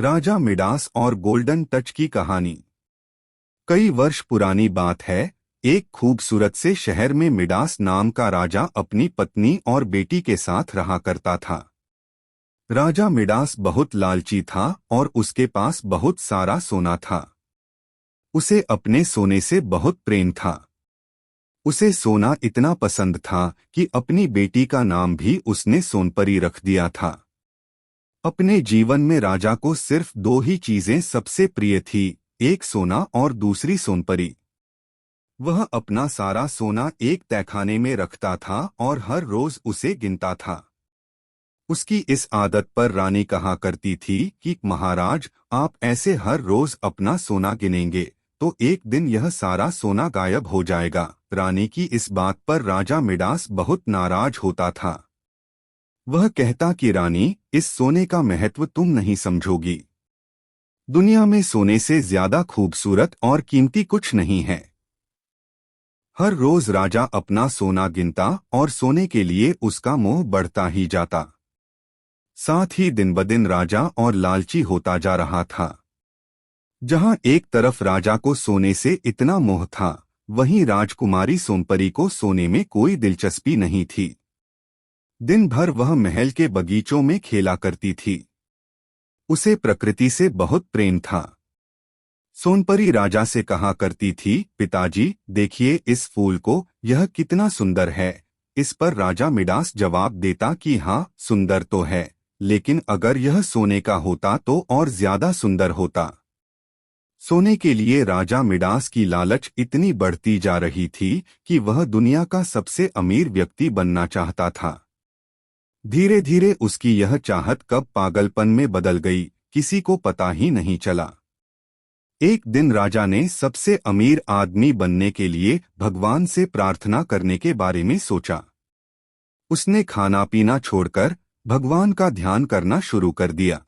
राजा Midas और golden touch की कहानी। कई वर्ष पुरानी बात है। एक खूबसूरत से शहर में मिडास नाम का राजा अपनी पत्नी और बेटी के साथ रहा करता था। राजा मिडास बहुत लालची था और उसके पास बहुत सारा सोना था। उसे अपने सोने से बहुत प्रेम था। उसे सोना इतना पसंद था कि अपनी बेटी का नाम भी उसने सोनपरी रख दिया था। अपने जीवन में राजा को सिर्फ दो ही चीजें सबसे प्रिय थी, एक सोना और दूसरी सोनपरी। वह अपना सारा सोना एक तहखाने में रखता था और हर रोज उसे गिनता था। उसकी इस आदत पर रानी कहा करती थी कि महाराज, आप ऐसे हर रोज अपना सोना गिनेंगे तो एक दिन यह सारा सोना गायब हो जाएगा। रानी की इस बात पर राजा मिडास बहुत नाराज होता था। वह कहता कि रानी, इस सोने का महत्व तुम नहीं समझोगी। दुनिया में सोने से ज्यादा खूबसूरत और कीमती कुछ नहीं है। हर रोज राजा अपना सोना गिनता और सोने के लिए उसका मोह बढ़ता ही जाता। साथ ही दिन ब दिन राजा और लालची होता जा रहा था। जहां एक तरफ राजा को सोने से इतना मोह था, वहीं राजकुमारी सोनपरी को सोने में कोई दिलचस्पी नहीं थी। दिन भर वह महल के बगीचों में खेला करती थी। उसे प्रकृति से बहुत प्रेम था। सोनपरी राजा से कहा करती थी, पिताजी देखिए इस फूल को, यह कितना सुंदर है। इस पर राजा मिडास जवाब देता कि हाँ, सुंदर तो है, लेकिन अगर यह सोने का होता तो और ज्यादा सुंदर होता। सोने के लिए राजा मिडास की लालच इतनी बढ़ती जा रही थी कि वह दुनिया का सबसे अमीर व्यक्ति बनना चाहता था। धीरे धीरे उसकी यह चाहत कब पागलपन में बदल गई, किसी को पता ही नहीं चला। एक दिन राजा ने सबसे अमीर आदमी बनने के लिए भगवान से प्रार्थना करने के बारे में सोचा। उसने खाना पीना छोड़कर भगवान का ध्यान करना शुरू कर दिया।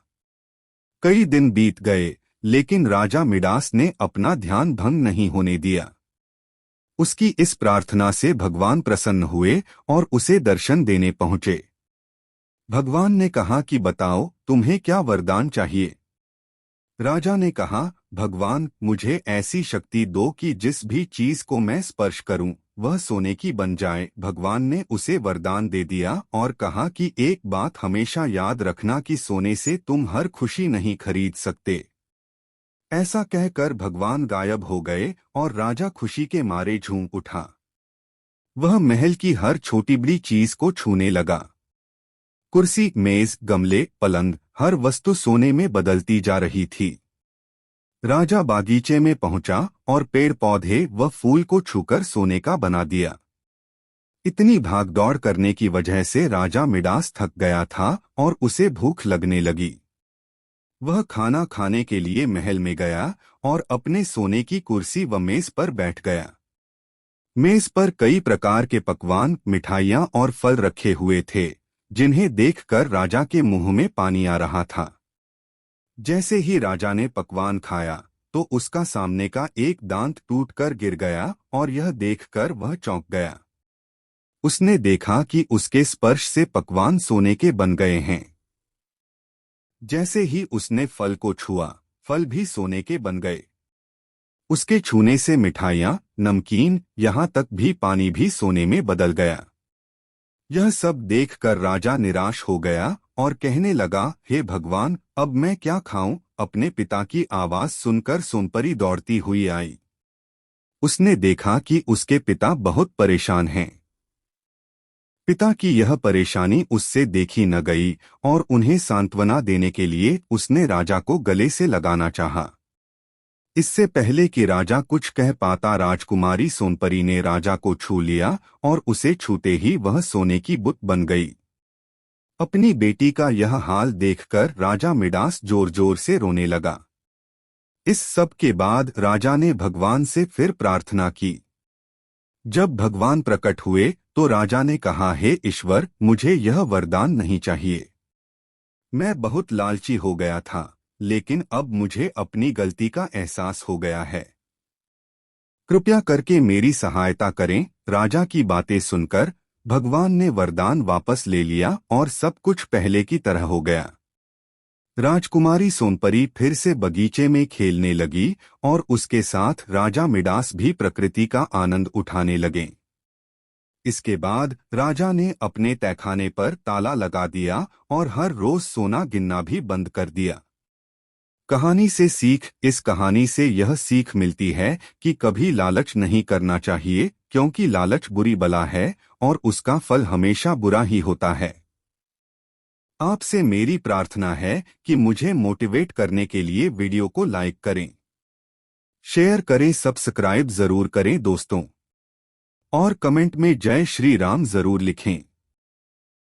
कई दिन बीत गए, लेकिन राजा मिडास ने अपना ध्यान भंग नहीं होने दिया। उसकी इस प्रार्थना से भगवान प्रसन्न हुए और उसे दर्शन देने पहुंचे। भगवान ने कहा कि बताओ, तुम्हें क्या वरदान चाहिए। राजा ने कहा, भगवान, मुझे ऐसी शक्ति दो कि जिस भी चीज को मैं स्पर्श करूं वह सोने की बन जाए। भगवान ने उसे वरदान दे दिया और कहा कि एक बात हमेशा याद रखना कि सोने से तुम हर खुशी नहीं खरीद सकते। ऐसा कहकर भगवान गायब हो गए और राजा खुशी के मारे झूम उठा। वह महल की हर छोटी बड़ी चीज को छूने लगा। कुर्सी, मेज, गमले, पलंग, हर वस्तु सोने में बदलती जा रही थी। राजा बागीचे में पहुंचा और पेड़ पौधे व फूल को छूकर सोने का बना दिया। इतनी भागदौड़ करने की वजह से राजा मिडास थक गया था और उसे भूख लगने लगी। वह खाना खाने के लिए महल में गया और अपने सोने की कुर्सी व मेज पर बैठ गया। मेज पर कई प्रकार के पकवान, मिठाइयाँ और फल रखे हुए थे, जिन्हें देखकर राजा के मुंह में पानी आ रहा था। जैसे ही राजा ने पकवान खाया तो उसका सामने का एक दांत टूटकर गिर गया और यह देखकर वह चौंक गया। उसने देखा कि उसके स्पर्श से पकवान सोने के बन गए हैं। जैसे ही उसने फल को छुआ, फल भी सोने के बन गए। उसके छूने से मिठाइयाँ, नमकीन, यहाँ तक भी पानी भी सोने में बदल गया। यह सब देखकर राजा निराश हो गया और कहने लगा, हे भगवान, अब मैं क्या खाऊं। अपने पिता की आवाज सुनकर सोनपरी दौड़ती हुई आई। उसने देखा कि उसके पिता बहुत परेशान हैं। पिता की यह परेशानी उससे देखी न गई और उन्हें सांत्वना देने के लिए उसने राजा को गले से लगाना चाहा। इससे पहले कि राजा कुछ कह पाता, राजकुमारी सोनपरी ने राजा को छू लिया और उसे छूते ही वह सोने की बुत बन गई। अपनी बेटी का यह हाल देखकर राजा मिडास जोर जोर से रोने लगा। इस सब के बाद राजा ने भगवान से फिर प्रार्थना की। जब भगवान प्रकट हुए तो राजा ने कहा, हे ईश्वर, मुझे यह वरदान नहीं चाहिए। मैं बहुत लालची हो गया था, लेकिन अब मुझे अपनी गलती का एहसास हो गया है। कृपया करके मेरी सहायता करें। राजा की बातें सुनकर भगवान ने वरदान वापस ले लिया और सब कुछ पहले की तरह हो गया। राजकुमारी सोनपरी फिर से बगीचे में खेलने लगी और उसके साथ राजा मिडास भी प्रकृति का आनंद उठाने लगे। इसके बाद राजा ने अपने तहखाने पर ताला लगा दिया और हर रोज सोना गिनना भी बंद कर दिया। कहानी से सीख। इस कहानी से यह सीख मिलती है कि कभी लालच नहीं करना चाहिए, क्योंकि लालच बुरी बला है और उसका फल हमेशा बुरा ही होता है। आपसे मेरी प्रार्थना है कि मुझे मोटिवेट करने के लिए वीडियो को लाइक करें, शेयर करें, सब्सक्राइब जरूर करें दोस्तों, और कमेंट में जय श्री राम जरूर लिखें।